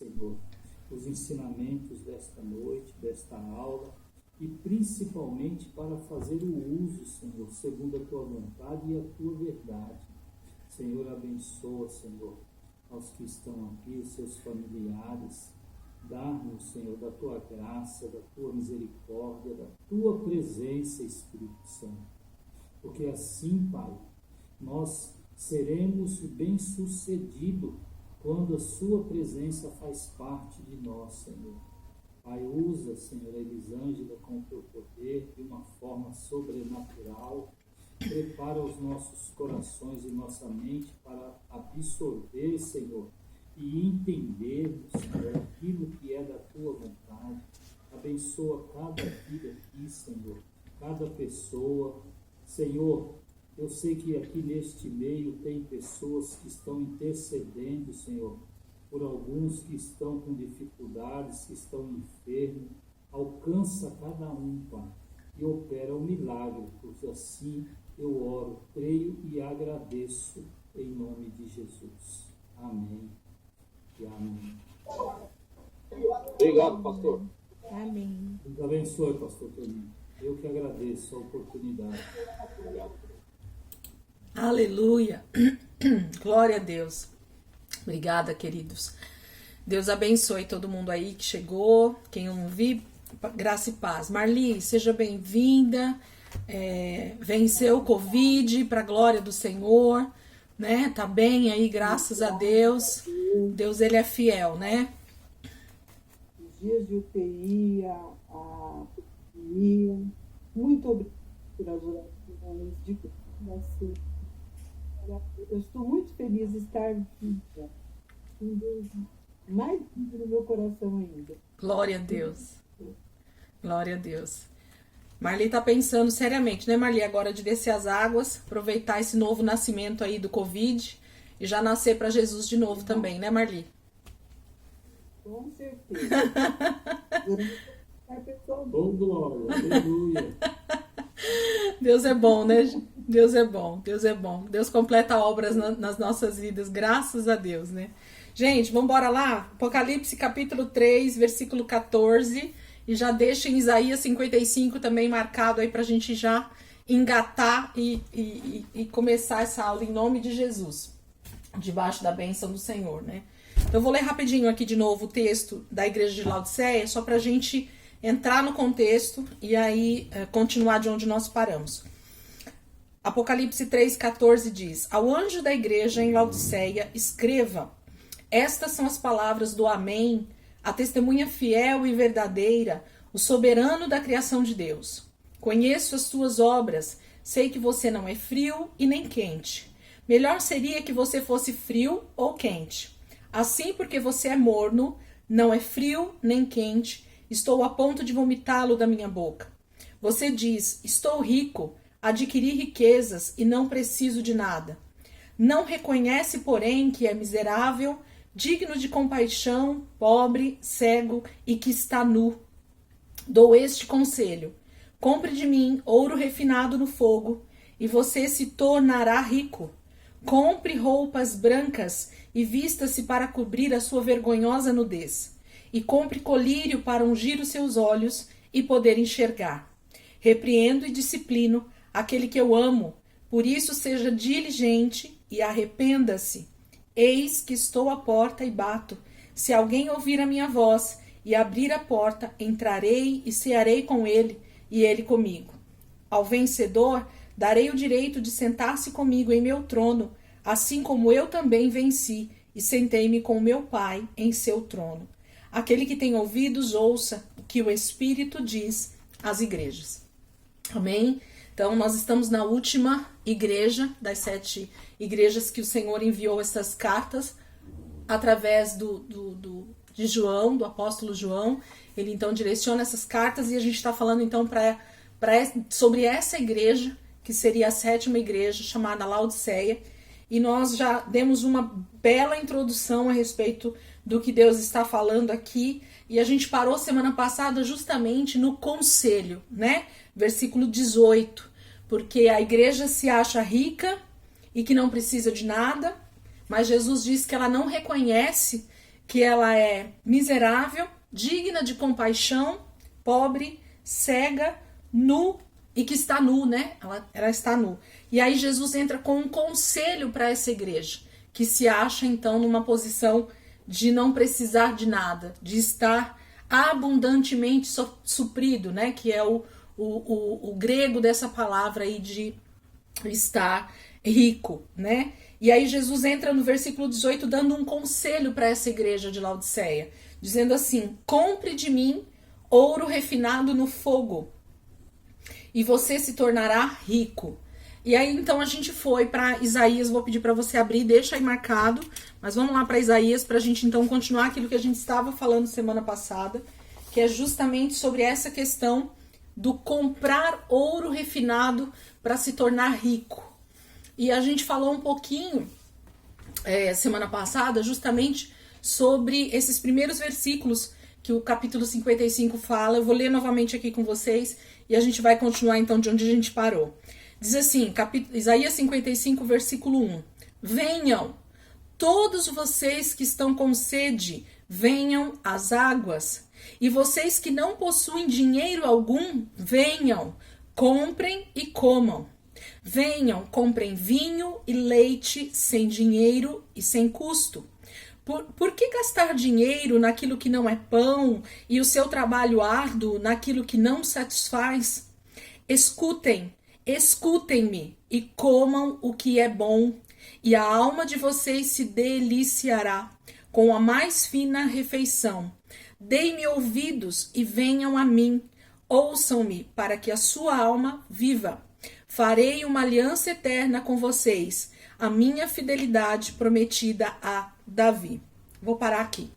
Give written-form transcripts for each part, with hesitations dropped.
Senhor, os ensinamentos desta noite, desta aula, e principalmente para fazer o uso, Senhor, segundo a Tua vontade e a Tua verdade. Senhor, abençoa, Senhor, aos que estão aqui, os seus familiares. Dá-nos, Senhor, da Tua graça, da Tua misericórdia, da Tua presença, Espírito Santo. Porque assim, Pai, nós seremos bem-sucedidos quando a Sua presença faz parte de nós, Senhor. Pai, usa, Senhor, a Elisângela com o Teu poder de uma forma sobrenatural. Prepara os nossos corações e nossa mente para absorver, Senhor, e entendermos, Senhor, aquilo que é da Tua vontade. Abençoa cada vida aqui, Senhor, cada pessoa. Senhor, eu sei que aqui neste meio tem pessoas que estão intercedendo, Senhor, por alguns que estão com dificuldades, que estão enfermos. Alcança cada um, Pai, e opera um milagre, porque assim eu oro, creio e agradeço em nome de Jesus. Amém e amém. Obrigado, pastor. Amém. Deus abençoe, pastor Toninho. Eu que agradeço a oportunidade. Aleluia. Glória a Deus. Obrigada, queridos. Deus abençoe todo mundo aí que chegou. Quem eu não vi, graça e paz. Marli, seja bem-vinda. Venceu o Covid, para a glória do Senhor, né? Tá bem aí, graças a Deus. Deus, ele é fiel, né? Os dias de UTI, a pandemia, muito obrigada pelas orações de você. Eu estou muito feliz de estar viva. Com Deus mais vivo no meu coração ainda. Glória a Deus. Glória a Deus. Marli tá pensando seriamente, né, Marli? Agora de descer as águas, aproveitar esse novo nascimento aí do Covid e já nascer para Jesus de novo também, né, Marli? Com certeza. Oh, glória, aleluia. Deus é bom, né? Deus é bom, Deus é bom. Deus completa obras nas nossas vidas, graças a Deus, né? Gente, vamos embora lá? Apocalipse capítulo 3, versículo 14. E já deixa em Isaías 55 também marcado aí pra gente já engatar e começar essa aula em nome de Jesus. Debaixo da bênção do Senhor, né? Então eu vou ler rapidinho aqui de novo o texto da igreja de Laodiceia, só pra gente entrar no contexto e aí continuar de onde nós paramos. Apocalipse 3,14 diz: Ao anjo da igreja em Laodiceia, escreva: Estas são as palavras do Amém, a testemunha fiel e verdadeira, o soberano da criação de Deus. Conheço as tuas obras, sei que você não é frio e nem quente. Melhor seria que você fosse frio ou quente. Assim, porque você é morno, não é frio nem quente, estou a ponto de vomitá-lo da minha boca. Você diz: estou rico, adquiri riquezas e não preciso de nada. Não reconhece, porém, que é miserável, digno de compaixão, pobre, cego e que está nu. Dou este conselho: compre de mim ouro refinado no fogo, e você se tornará rico. Compre roupas brancas e vista-se para cobrir a sua vergonhosa nudez. E compre colírio para ungir os seus olhos e poder enxergar. Repreendo e disciplino aquele que eu amo, por isso seja diligente e arrependa-se. Eis que estou à porta e bato. Se alguém ouvir a minha voz e abrir a porta, entrarei e cearei com ele e ele comigo. Ao vencedor, darei o direito de sentar-se comigo em meu trono, assim como eu também venci e sentei-me com meu Pai em seu trono. Aquele que tem ouvidos, ouça o que o Espírito diz às igrejas. Amém? Então, nós estamos na última igreja das 7 igrejas que o Senhor enviou essas cartas através de João, do apóstolo João. Ele, então, direciona essas cartas e a gente está falando, então, sobre essa igreja, que seria a 7ª igreja, chamada Laodiceia. E nós já demos uma bela introdução a respeito do que Deus está falando aqui. E a gente parou semana passada justamente no conselho, né? Versículo 18. Porque a igreja se acha rica e que não precisa de nada, mas Jesus diz que ela não reconhece que ela é miserável, digna de compaixão, pobre, cega, nu e que está nu, né? Ela está nu. E aí Jesus entra com um conselho para essa igreja, que se acha então numa posição de não precisar de nada, de estar abundantemente suprido, né? Que é o grego dessa palavra aí de estar rico, né? E aí Jesus entra no versículo 18 dando um conselho para essa igreja de Laodiceia, dizendo assim: compre de mim ouro refinado no fogo e você se tornará rico. E aí então a gente foi para Isaías, vou pedir para você abrir, deixa aí marcado, mas vamos lá para Isaías para a gente então continuar aquilo que a gente estava falando semana passada, que é justamente sobre essa questão do comprar ouro refinado para se tornar rico. E a gente falou um pouquinho semana passada justamente sobre esses primeiros versículos que o capítulo 55 fala. Eu vou ler novamente aqui com vocês e a gente vai continuar então de onde a gente parou. Diz assim, Isaías 55, versículo 1. Venham, todos vocês que estão com sede, venham às águas. E vocês que não possuem dinheiro algum, venham, comprem e comam. Venham, comprem vinho e leite sem dinheiro e sem custo. Por que gastar dinheiro naquilo que não é pão e o seu trabalho árduo naquilo que não satisfaz? Escutem-me e comam o que é bom, e a alma de vocês se deliciará com a mais fina refeição. Deem-me ouvidos e venham a mim, ouçam-me para que a sua alma viva. Farei uma aliança eterna com vocês, a minha fidelidade prometida a Davi. Vou parar aqui.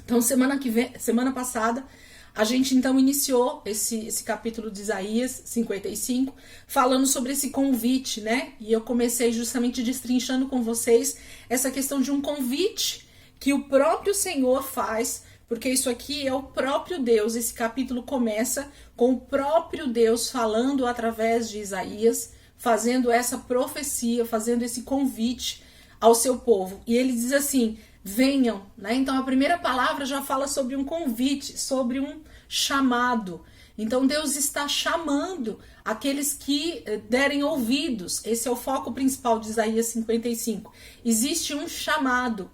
Então, semana passada, a gente então iniciou esse capítulo de Isaías 55, falando sobre esse convite, né? E eu comecei justamente destrinchando com vocês essa questão de um convite que o próprio Senhor faz, porque isso aqui é o próprio Deus. Esse capítulo começa com o próprio Deus falando através de Isaías, fazendo essa profecia, fazendo esse convite ao seu povo. E ele diz assim: venham, né? Então a primeira palavra já fala sobre um convite, sobre um chamado. Então Deus está chamando aqueles que derem ouvidos. Esse é o foco principal de Isaías 55. Existe um chamado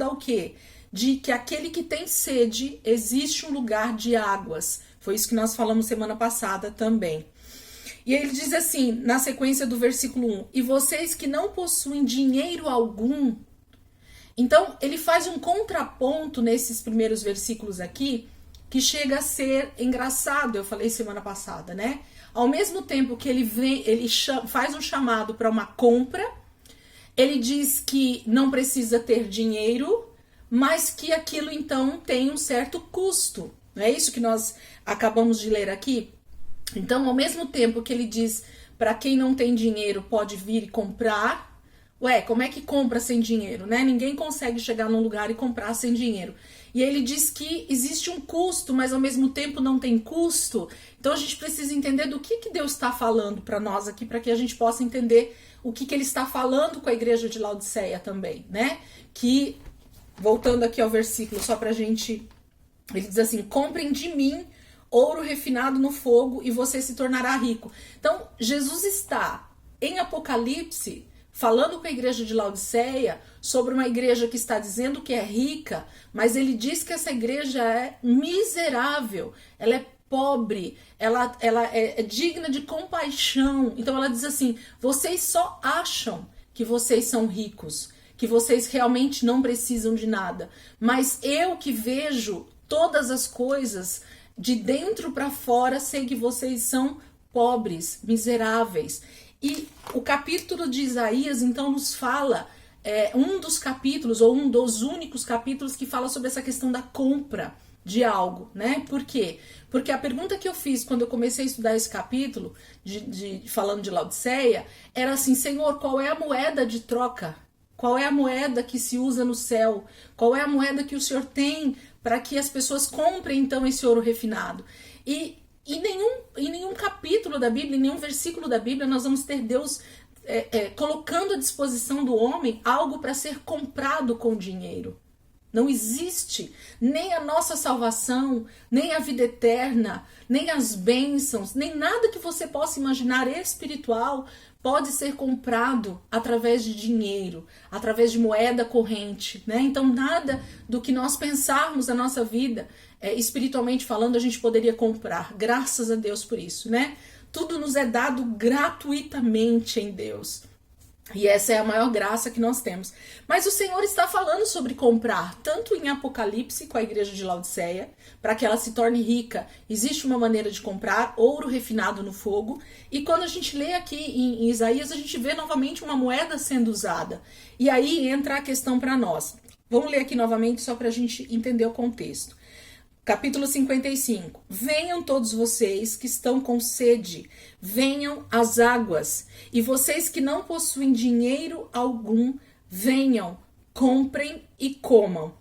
ao quê? De que aquele que tem sede, existe um lugar de águas. Foi isso que nós falamos semana passada também. E ele diz assim, na sequência do versículo 1, e vocês que não possuem dinheiro algum. Então, ele faz um contraponto nesses primeiros versículos aqui, que chega a ser engraçado, eu falei semana passada, né? Ao mesmo tempo que ele faz um chamado para uma compra, ele diz que não precisa ter dinheiro, mas que aquilo então tem um certo custo. Não é isso que nós acabamos de ler aqui? Então, ao mesmo tempo que ele diz para quem não tem dinheiro pode vir e comprar, como é que compra sem dinheiro, né? Ninguém consegue chegar num lugar e comprar sem dinheiro. E ele diz que existe um custo, mas ao mesmo tempo não tem custo. Então a gente precisa entender do que Deus está falando para nós aqui, para que a gente possa entender o que ele está falando com a igreja de Laodiceia também, né? Que, voltando aqui ao versículo, só pra gente... Ele diz assim, comprem de mim ouro refinado no fogo e você se tornará rico. Então, Jesus está em Apocalipse falando com a igreja de Laodiceia sobre uma igreja que está dizendo que é rica, mas ele diz que essa igreja é miserável, ela é pobre, ela é digna de compaixão. Então ela diz assim, vocês só acham que vocês são ricos, que vocês realmente não precisam de nada, mas eu que vejo todas as coisas de dentro para fora, sei que vocês são pobres, miseráveis. E o capítulo de Isaías, então, nos fala, um dos capítulos, ou um dos únicos capítulos que fala sobre essa questão da compra de algo, né? Por quê? Porque a pergunta que eu fiz quando eu comecei a estudar esse capítulo, falando de Laodiceia, era assim, Senhor, qual é a moeda de troca? Qual é a moeda que se usa no céu? Qual é a moeda que o Senhor tem para que as pessoas comprem, então, esse ouro refinado? E em nenhum capítulo da Bíblia, em nenhum versículo da Bíblia, nós vamos ter Deus colocando à disposição do homem algo para ser comprado com dinheiro. Não existe nem a nossa salvação, nem a vida eterna, nem as bênçãos, nem nada que você possa imaginar espiritual pode ser comprado através de dinheiro, através de moeda corrente, né? Então nada do que nós pensarmos na nossa vida, espiritualmente falando, a gente poderia comprar. Graças a Deus por isso, né? Tudo nos é dado gratuitamente em Deus. E essa é a maior graça que nós temos. Mas o Senhor está falando sobre comprar, tanto em Apocalipse com a igreja de Laodiceia, para que ela se torne rica. Existe uma maneira de comprar ouro refinado no fogo. E quando a gente lê aqui em Isaías, a gente vê novamente uma moeda sendo usada. E aí entra a questão para nós. Vamos ler aqui novamente só para a gente entender o contexto. Capítulo 55. Venham todos vocês que estão com sede, venham às águas. E vocês que não possuem dinheiro algum, venham, comprem e comam.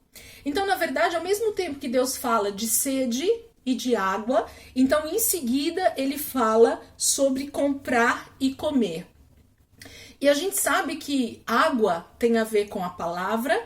Então, na verdade, ao mesmo tempo que Deus fala de sede e de água, então em seguida ele fala sobre comprar e comer. E a gente sabe que água tem a ver com a palavra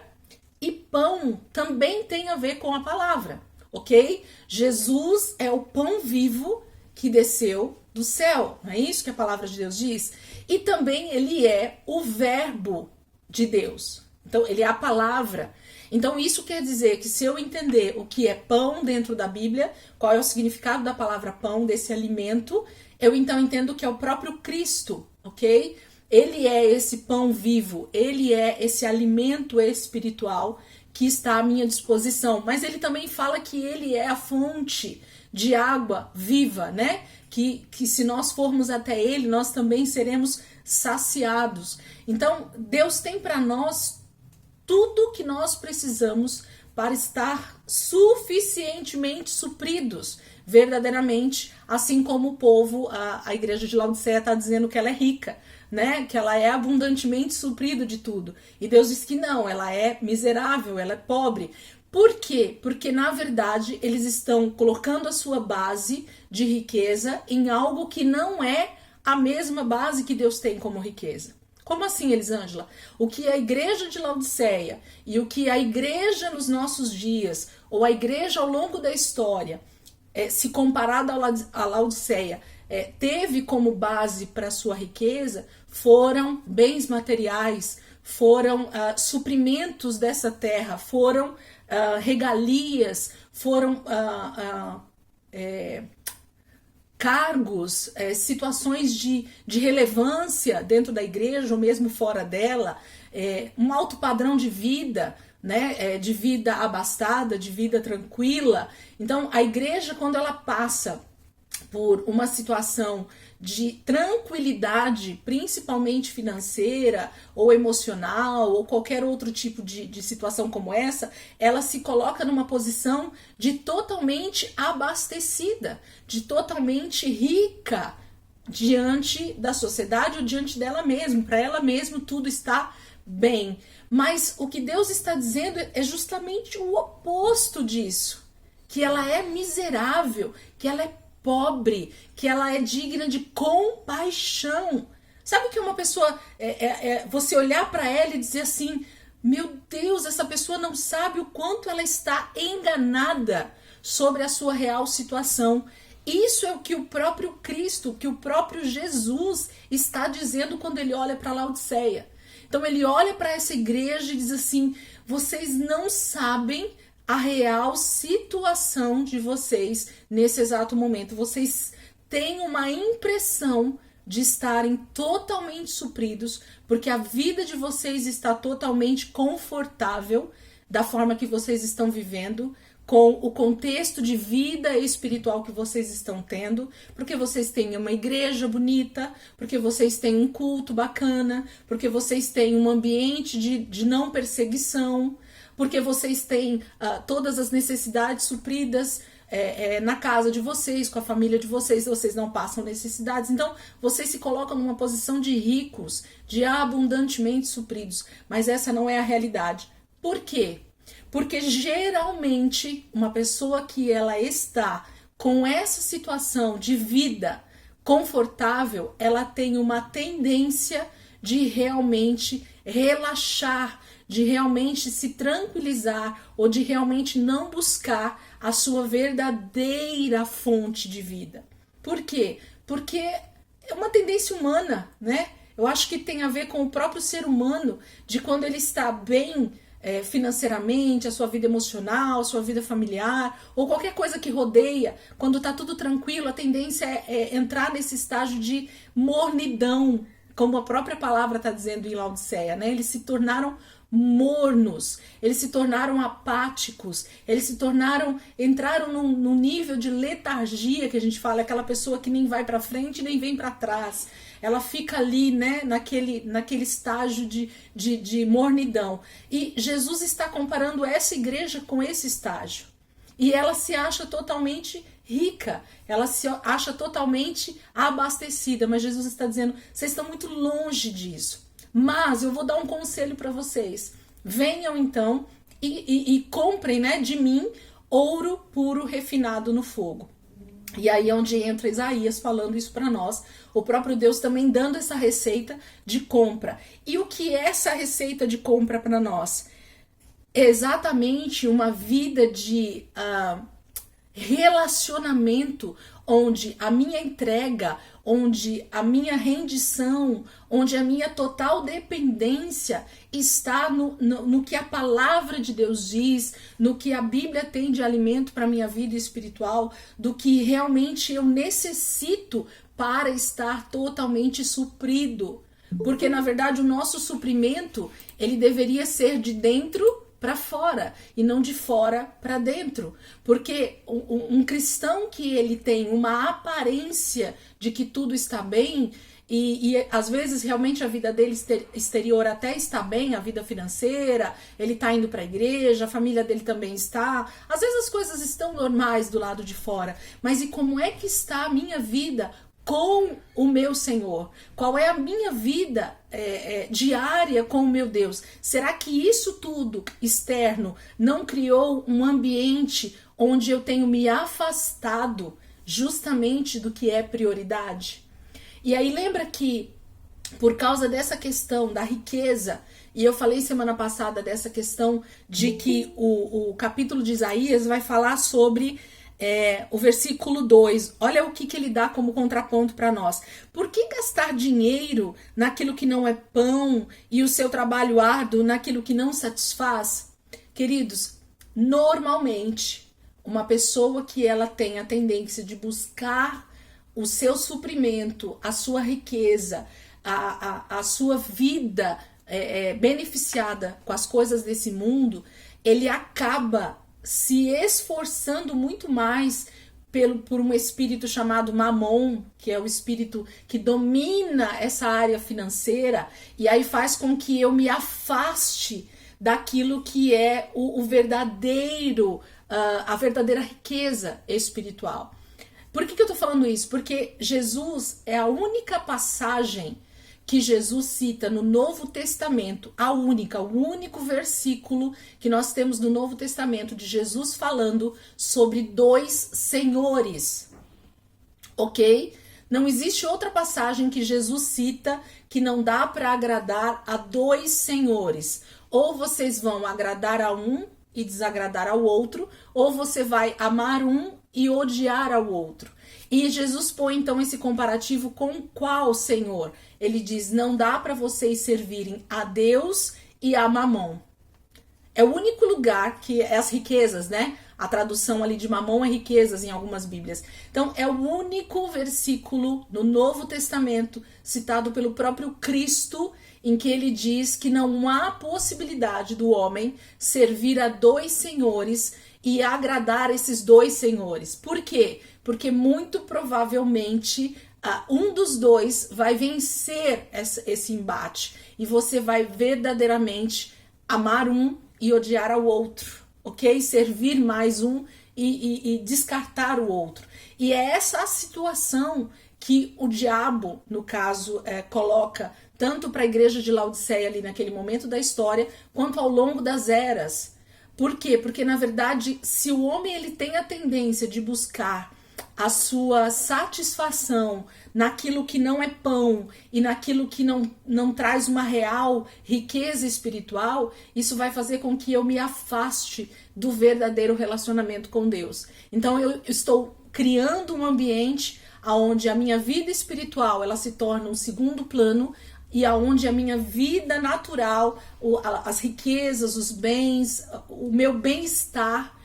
e pão também tem a ver com a palavra. Ok? Jesus é o pão vivo que desceu do céu, não é isso que a palavra de Deus diz? E também ele é o verbo de Deus. Então, ele é a palavra. Então, isso quer dizer que se eu entender o que é pão dentro da Bíblia, qual é o significado da palavra pão, desse alimento, eu então entendo que é o próprio Cristo, ok? Ele é esse pão vivo, ele é esse alimento espiritual que está à minha disposição, mas ele também fala que ele é a fonte de água viva, né? Que se nós formos até ele, nós também seremos saciados. Então, Deus tem para nós tudo que nós precisamos para estar suficientemente supridos, verdadeiramente, assim como o povo, a igreja de Laodiceia está dizendo que ela é rica, né? Que ela é abundantemente suprida de tudo. E Deus diz que não, ela é miserável, ela é pobre. Por quê? Porque, na verdade, eles estão colocando a sua base de riqueza em algo que não é a mesma base que Deus tem como riqueza. Como assim, Elisângela? O que a igreja de Laodiceia e o que a igreja nos nossos dias, ou a igreja ao longo da história, se comparada à Laodiceia, teve como base para sua riqueza, foram bens materiais, foram suprimentos dessa terra, foram regalias, foram cargos, situações de relevância dentro da igreja ou mesmo fora dela, um alto padrão de vida, né, de vida abastada, de vida tranquila. Então, a igreja, quando ela passa por uma situação de tranquilidade, principalmente financeira ou emocional ou qualquer outro tipo de situação como essa, ela se coloca numa posição de totalmente abastecida, de totalmente rica diante da sociedade ou diante dela mesma. Para ela mesma tudo está bem. Mas o que Deus está dizendo é justamente o oposto disso, que ela é miserável, que ela é pobre, que ela é digna de compaixão. Sabe que uma pessoa, você olhar para ela e dizer assim, meu Deus, essa pessoa não sabe o quanto ela está enganada sobre a sua real situação. Isso é o que o próprio Cristo, que o próprio Jesus está dizendo quando ele olha para Laodiceia. Então ele olha para essa igreja e diz assim, vocês não sabem a real situação de vocês nesse exato momento. Vocês têm uma impressão de estarem totalmente supridos, porque a vida de vocês está totalmente confortável da forma que vocês estão vivendo, com o contexto de vida espiritual que vocês estão tendo, porque vocês têm uma igreja bonita, porque vocês têm um culto bacana, porque vocês têm um ambiente de não perseguição, porque vocês têm todas as necessidades supridas na casa de vocês, com a família de vocês não passam necessidades. Então, vocês se colocam numa posição de ricos, de abundantemente supridos, mas essa não é a realidade. Por quê? Porque geralmente uma pessoa que ela está com essa situação de vida confortável, ela tem uma tendência de realmente relaxar, de realmente se tranquilizar ou de realmente não buscar a sua verdadeira fonte de vida. Por quê? Porque é uma tendência humana, né? Eu acho que tem a ver com o próprio ser humano, de quando ele está bem financeiramente, a sua vida emocional, a sua vida familiar, ou qualquer coisa que rodeia, quando está tudo tranquilo, a tendência é entrar nesse estágio de mornidão, como a própria palavra está dizendo em Laodiceia, né? Eles se tornaram mornos, eles se tornaram apáticos, eles entraram num nível de letargia, que a gente fala, aquela pessoa que nem vai para frente nem vem para trás, ela fica ali, né, naquele estágio de mornidão. E Jesus está comparando essa igreja com esse estágio, e ela se acha totalmente rica, ela se acha totalmente abastecida, mas Jesus está dizendo, vocês estão muito longe disso. Mas eu vou dar um conselho para vocês. Venham então e comprem, né, de mim ouro puro refinado no fogo. E aí é onde entra Isaías falando isso para nós. O próprio Deus também dando essa receita de compra. E o que é essa receita de compra para nós? É exatamente uma vida de relacionamento, onde a minha entrega, onde a minha rendição, onde a minha total dependência está no que a palavra de Deus diz, no que a Bíblia tem de alimento para a minha vida espiritual, do que realmente eu necessito para estar totalmente suprido. Porque, na verdade, o nosso suprimento, ele deveria ser de dentro para fora e não de fora para dentro, porque um cristão que ele tem uma aparência de que tudo está bem e às vezes realmente a vida dele exterior até está bem, a vida financeira, ele está indo para a igreja, a família dele também está, às vezes as coisas estão normais do lado de fora, mas e como é que está a minha vida com o meu Senhor? Qual é a minha vida diária com o meu Deus? Será que isso tudo externo não criou um ambiente onde eu tenho me afastado justamente do que é prioridade? E aí lembra que por causa dessa questão da riqueza, e eu falei semana passada dessa questão de que o capítulo de Isaías vai falar sobre o versículo 2, olha o que ele dá como contraponto para nós. Por que gastar dinheiro naquilo que não é pão e o seu trabalho árduo naquilo que não satisfaz? Queridos, normalmente, uma pessoa que ela tem a tendência de buscar o seu suprimento, a sua riqueza, a sua vida beneficiada com as coisas desse mundo, ele acaba se esforçando muito mais por um espírito chamado Mamon, que é o espírito que domina essa área financeira, e aí faz com que eu me afaste daquilo que é o verdadeiro, a verdadeira riqueza espiritual. Por que eu tô falando isso? Porque Jesus é a única passagem que Jesus cita no Novo Testamento, o único versículo que nós temos no Novo Testamento de Jesus falando sobre dois senhores, ok? Não existe outra passagem que Jesus cita que não dá para agradar a dois senhores. Ou vocês vão agradar a um e desagradar ao outro, ou você vai amar um e odiar ao outro. E Jesus põe então esse comparativo com qual Senhor? Ele diz, não dá para vocês servirem a Deus e a Mamon. É o único lugar que é as riquezas, né? A tradução ali de Mamon é riquezas em algumas bíblias. Então é o único versículo no Novo Testamento citado pelo próprio Cristo em que ele diz que não há possibilidade do homem servir a dois senhores e agradar esses dois senhores. Por quê? Porque muito provavelmente um dos dois vai vencer esse embate e você vai verdadeiramente amar um e odiar ao outro, ok? Servir mais um e descartar o outro. E é essa a situação que o diabo, no caso, coloca tanto para a igreja de Laodiceia ali naquele momento da história, quanto ao longo das eras. Por quê? Porque, na verdade, se o homem ele tem a tendência de buscar a sua satisfação naquilo que não é pão e naquilo que não traz uma real riqueza espiritual, isso vai fazer com que eu me afaste do verdadeiro relacionamento com Deus. Então eu estou criando um ambiente onde a minha vida espiritual ela se torna um segundo plano e aonde a minha vida natural, as riquezas, os bens, o meu bem-estar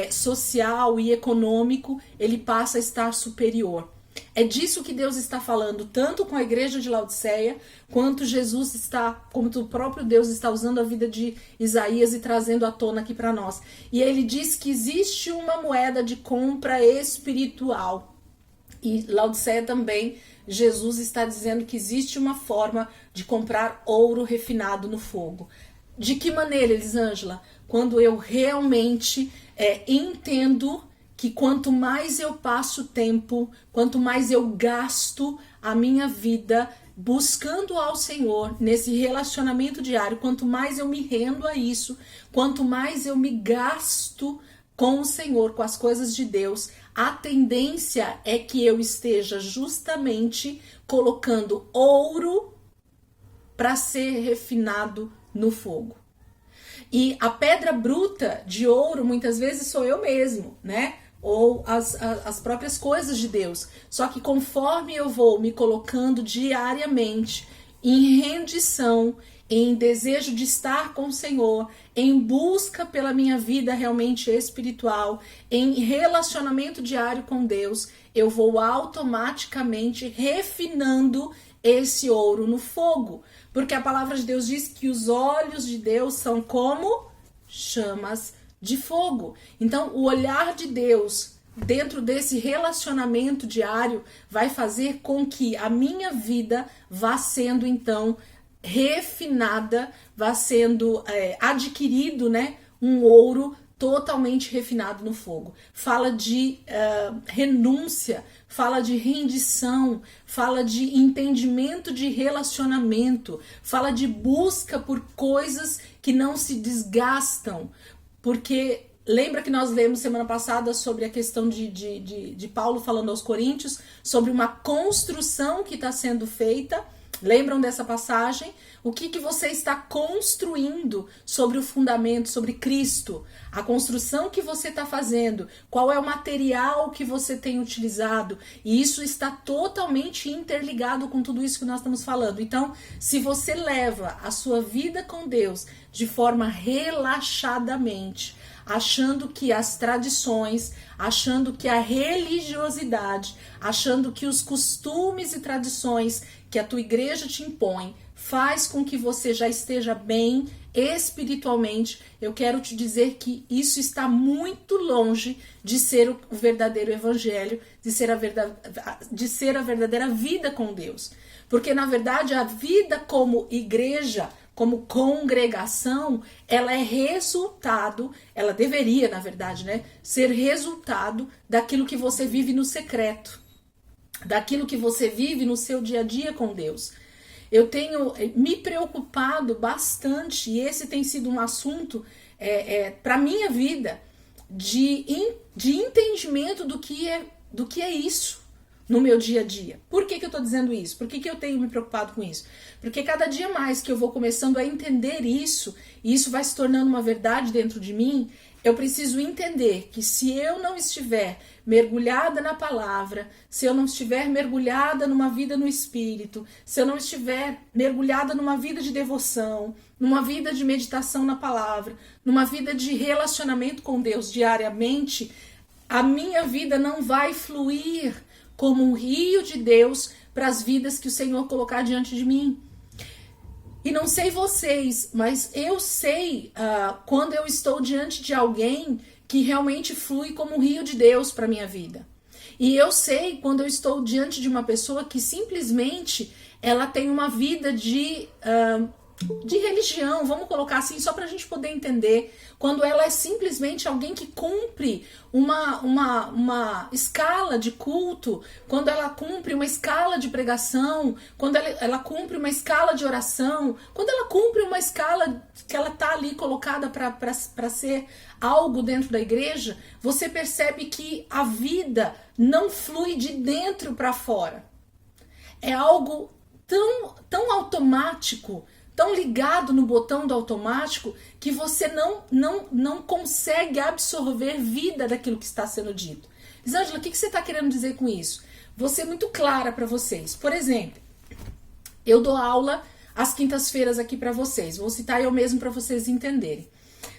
social e econômico, ele passa a estar superior. É disso que Deus está falando, tanto com a igreja de Laodiceia, quanto Jesus está, como o próprio Deus está usando a vida de Isaías e trazendo à tona aqui para nós. E ele diz que existe uma moeda de compra espiritual. E Laodiceia também, Jesus está dizendo que existe uma forma de comprar ouro refinado no fogo. De que maneira, Elisângela? Quando eu realmente entendo que quanto mais eu passo tempo, quanto mais eu gasto a minha vida buscando ao Senhor nesse relacionamento diário, quanto mais eu me rendo a isso, quanto mais eu me gasto com o Senhor, com as coisas de Deus, a tendência é que eu esteja justamente colocando ouro para ser refinado no fogo. E a pedra bruta de ouro muitas vezes sou eu mesmo, né? Ou as próprias coisas de Deus. Só que conforme eu vou me colocando diariamente em rendição, em desejo de estar com o Senhor, em busca pela minha vida realmente espiritual, em relacionamento diário com Deus, eu vou automaticamente refinando esse ouro no fogo. Porque a palavra de Deus diz que os olhos de Deus são como chamas de fogo. Então, o olhar de Deus dentro desse relacionamento diário vai fazer com que a minha vida vá sendo, então, refinada, vá sendo adquirido, né, um ouro totalmente refinado no fogo. Fala de renúncia, fala de rendição, fala de entendimento de relacionamento, fala de busca por coisas que não se desgastam, porque lembra que nós lemos semana passada sobre a questão de Paulo falando aos Coríntios, sobre uma construção que está sendo feita. Lembram dessa passagem? O que você está construindo sobre o fundamento, sobre Cristo? A construção que você está fazendo? Qual é o material que você tem utilizado? E isso está totalmente interligado com tudo isso que nós estamos falando. Então, se você leva a sua vida com Deus de forma relaxadamente, achando que as tradições, achando que a religiosidade, achando que os costumes e tradições que a tua igreja te impõe faz com que você já esteja bem espiritualmente, eu quero te dizer que isso está muito longe de ser o verdadeiro evangelho, de ser a verdadeira vida com Deus. Porque, na verdade, a vida como igreja, como congregação, ela é resultado, ela deveria, na verdade, né, ser resultado daquilo que você vive no secreto, daquilo que você vive no seu dia a dia com Deus. Eu tenho me preocupado bastante, e esse tem sido um assunto para a minha vida, de entendimento do que é isso no meu dia a dia. Por que eu estou dizendo isso? Por que eu tenho me preocupado com isso? Porque cada dia mais que eu vou começando a entender isso, e isso vai se tornando uma verdade dentro de mim, eu preciso entender que se eu não estiver mergulhada na palavra, se eu não estiver mergulhada numa vida no Espírito, se eu não estiver mergulhada numa vida de devoção, numa vida de meditação na palavra, numa vida de relacionamento com Deus diariamente, a minha vida não vai fluir como um rio de Deus para as vidas que o Senhor colocar diante de mim. E não sei vocês, mas eu sei quando eu estou diante de alguém que realmente flui como um rio de Deus para minha vida. E eu sei quando eu estou diante de uma pessoa que simplesmente ela tem uma vida de de religião, vamos colocar assim, só para a gente poder entender, quando ela é simplesmente alguém que cumpre uma escala de culto, quando ela cumpre uma escala de pregação, quando ela cumpre uma escala de oração, quando ela cumpre uma escala que ela tá ali colocada para ser algo dentro da igreja, você percebe que a vida não flui de dentro para fora. É algo tão automático, tão ligado no botão do automático, que você não consegue absorver vida daquilo que está sendo dito. Elisângela, o que você está querendo dizer com isso? Vou ser muito clara para vocês. Por exemplo, eu dou aula às quintas-feiras aqui para vocês. Vou citar eu mesmo para vocês entenderem.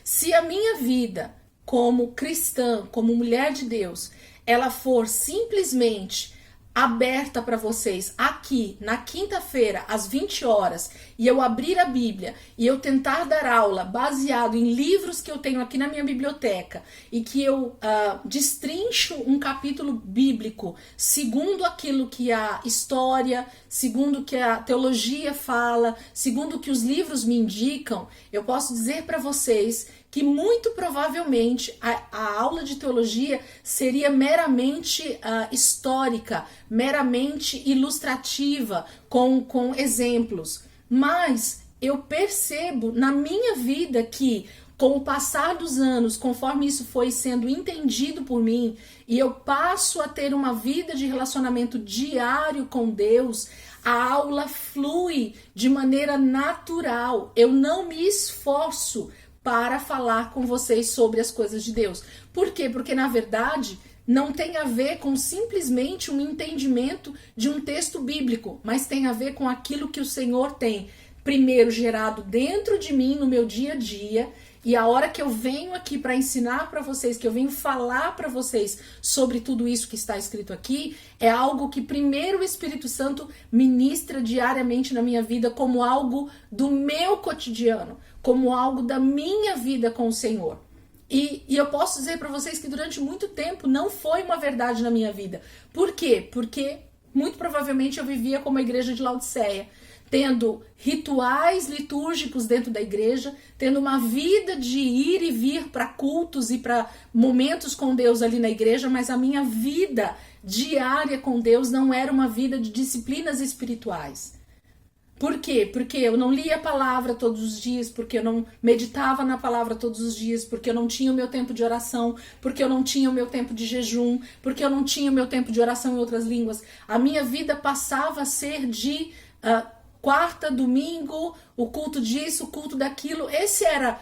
Se a minha vida como cristã, como mulher de Deus, ela for simplesmente aberta para vocês aqui na quinta-feira às 20 horas e eu abrir a Bíblia e eu tentar dar aula baseado em livros que eu tenho aqui na minha biblioteca e que eu destrincho um capítulo bíblico segundo aquilo que a história, segundo o que a teologia fala, segundo o que os livros me indicam, eu posso dizer para vocês que muito provavelmente a aula de teologia seria meramente histórica, meramente ilustrativa, com exemplos. Mas eu percebo na minha vida que, com o passar dos anos, conforme isso foi sendo entendido por mim, e eu passo a ter uma vida de relacionamento diário com Deus, a aula flui de maneira natural. Eu não me esforço para falar com vocês sobre as coisas de Deus. Por quê? Porque, na verdade, não tem a ver com simplesmente um entendimento de um texto bíblico, mas tem a ver com aquilo que o Senhor tem, primeiro, gerado dentro de mim, no meu dia a dia, e a hora que eu venho aqui para ensinar para vocês, que eu venho falar para vocês sobre tudo isso que está escrito aqui, é algo que primeiro o Espírito Santo ministra diariamente na minha vida como algo do meu cotidiano, como algo da minha vida com o Senhor. E eu posso dizer para vocês que durante muito tempo não foi uma verdade na minha vida. Por quê? Porque muito provavelmente eu vivia como a igreja de Laodiceia, tendo rituais litúrgicos dentro da igreja, tendo uma vida de ir e vir para cultos e para momentos com Deus ali na igreja, mas a minha vida diária com Deus não era uma vida de disciplinas espirituais. Por quê? Porque eu não lia a palavra todos os dias, porque eu não meditava na palavra todos os dias, porque eu não tinha o meu tempo de oração, porque eu não tinha o meu tempo de jejum, porque eu não tinha o meu tempo de oração em outras línguas. A minha vida passava a ser de quarta, domingo, o culto disso, o culto daquilo. Esse era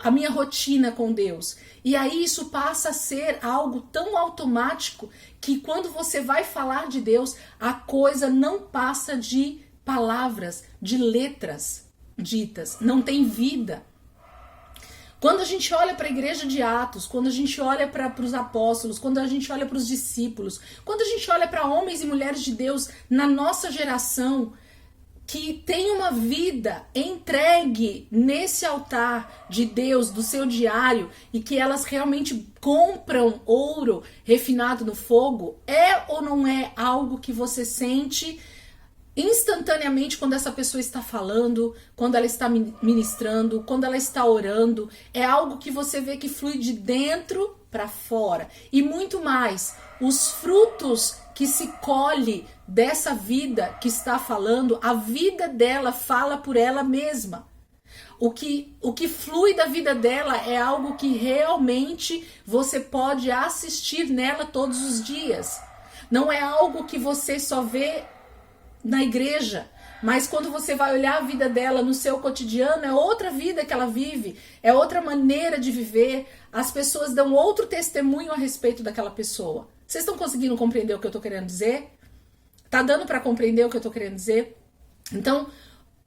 a minha rotina com Deus. E aí isso passa a ser algo tão automático que quando você vai falar de Deus, a coisa não passa de palavras, de letras ditas, não tem vida. Quando a gente olha para a igreja de Atos, quando a gente olha para os apóstolos, quando a gente olha para os discípulos, quando a gente olha para homens e mulheres de Deus na nossa geração, que tem uma vida entregue nesse altar de Deus, do seu diário, e que elas realmente compram ouro refinado no fogo, é ou não é algo que você sente instantaneamente quando essa pessoa está falando, quando ela está ministrando, quando ela está orando? É algo que você vê que flui de dentro para fora. E muito mais, os frutos que se colhe dessa vida que está falando, a vida dela fala por ela mesma. O que flui da vida dela é algo que realmente você pode assistir nela todos os dias. Não é algo que você só vê na igreja, mas quando você vai olhar a vida dela no seu cotidiano, é outra vida que ela vive, é outra maneira de viver. As pessoas dão outro testemunho a respeito daquela pessoa. Vocês estão conseguindo compreender o que eu estou querendo dizer? Tá dando para compreender o que eu estou querendo dizer? Então,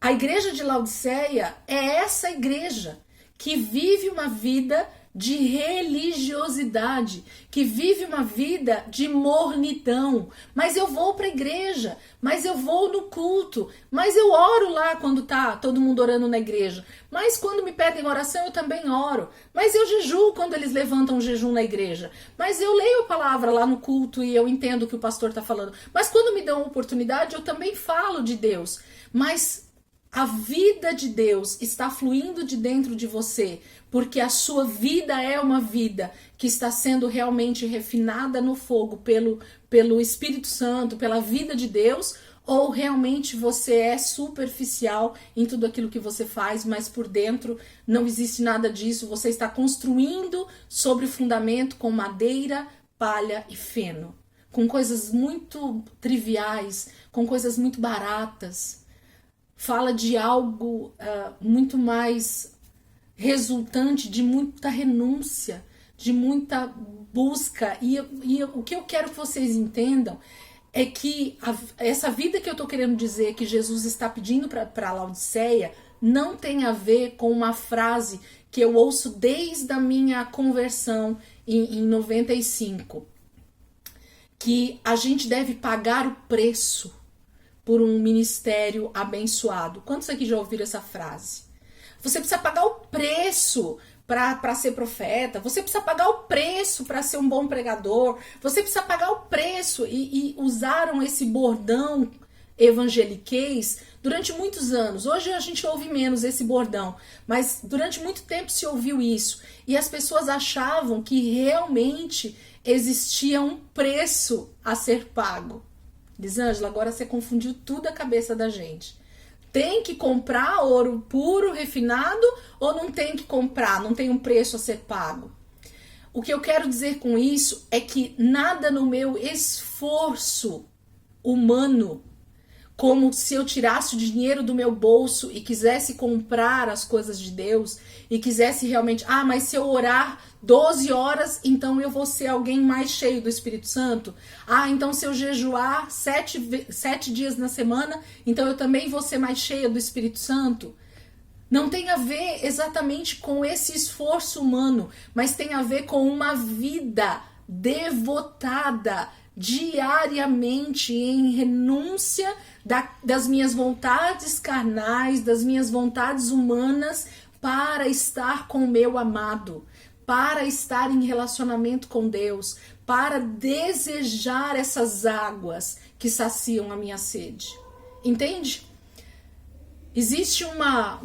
a igreja de Laodiceia é essa igreja que vive uma vida de religiosidade, que vive uma vida de mornidão. Mas eu vou para a igreja, mas eu vou no culto, mas eu oro lá quando tá todo mundo orando na igreja, mas quando me pedem oração eu também oro, mas eu jejuo quando eles levantam um jejum na igreja, mas eu leio a palavra lá no culto e eu entendo o que o pastor está falando, mas quando me dão a oportunidade eu também falo de Deus. Mas a vida de Deus está fluindo de dentro de você, porque a sua vida é uma vida que está sendo realmente refinada no fogo pelo Espírito Santo, pela vida de Deus, ou realmente você é superficial em tudo aquilo que você faz, mas por dentro não existe nada disso, você está construindo sobre o fundamento com madeira, palha e feno, com coisas muito triviais, com coisas muito baratas. Fala de algo muito mais resultante de muita renúncia, de muita busca. E o que eu quero que vocês entendam é que essa vida que eu estou querendo dizer que Jesus está pedindo para Laodiceia não tem a ver com uma frase que eu ouço desde a minha conversão em 95, que a gente deve pagar o preço por um ministério abençoado. Quantos aqui já ouviram essa frase? Você precisa pagar o preço para ser profeta, você precisa pagar o preço para ser um bom pregador, você precisa pagar o preço, e usaram esse bordão evangeliquez durante muitos anos. Hoje a gente ouve menos esse bordão, mas durante muito tempo se ouviu isso, e as pessoas achavam que realmente existia um preço a ser pago. Elisângela, agora você confundiu tudo a cabeça da gente. Tem que comprar ouro puro, refinado, ou não tem que comprar? Não tem um preço a ser pago? O que eu quero dizer com isso é que nada no meu esforço humano, como se eu tirasse o dinheiro do meu bolso e quisesse comprar as coisas de Deus, e quisesse realmente, mas se eu orar 12 horas, então eu vou ser alguém mais cheio do Espírito Santo. Então se eu jejuar 7 dias na semana, então eu também vou ser mais cheia do Espírito Santo. Não tem a ver exatamente com esse esforço humano, mas tem a ver com uma vida devotada diariamente em renúncia das minhas vontades carnais, das minhas vontades humanas, para estar com o meu amado, para estar em relacionamento com Deus, para desejar essas águas que saciam a minha sede. Entende? Existe uma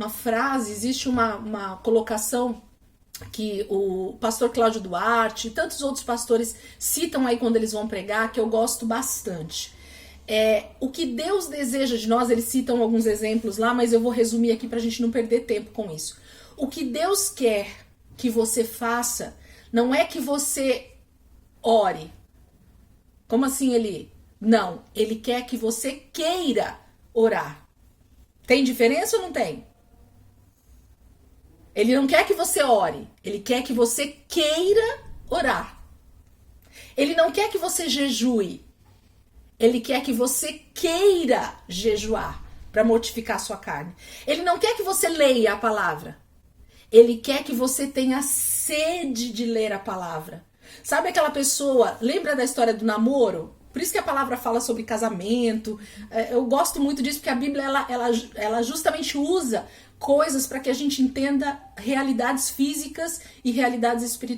frase, existe uma colocação que o pastor Cláudio Duarte e tantos outros pastores citam aí quando eles vão pregar, que eu gosto bastante. O que Deus deseja de nós, eles citam alguns exemplos lá, mas eu vou resumir aqui para a gente não perder tempo com isso. O que Deus quer que você faça não é que você ore. Como assim, Eli? Não, ele quer que você queira orar. Tem diferença ou não tem? Ele não quer que você ore, ele quer que você queira orar. Ele não quer que você jejue, ele quer que você queira jejuar para mortificar sua carne. Ele não quer que você leia a palavra, ele quer que você tenha sede de ler a palavra. Sabe aquela pessoa, lembra da história do namoro? Por isso que a palavra fala sobre casamento. Eu gosto muito disso, porque a Bíblia ela justamente usa coisas para que a gente entenda realidades físicas e realidades espirituais.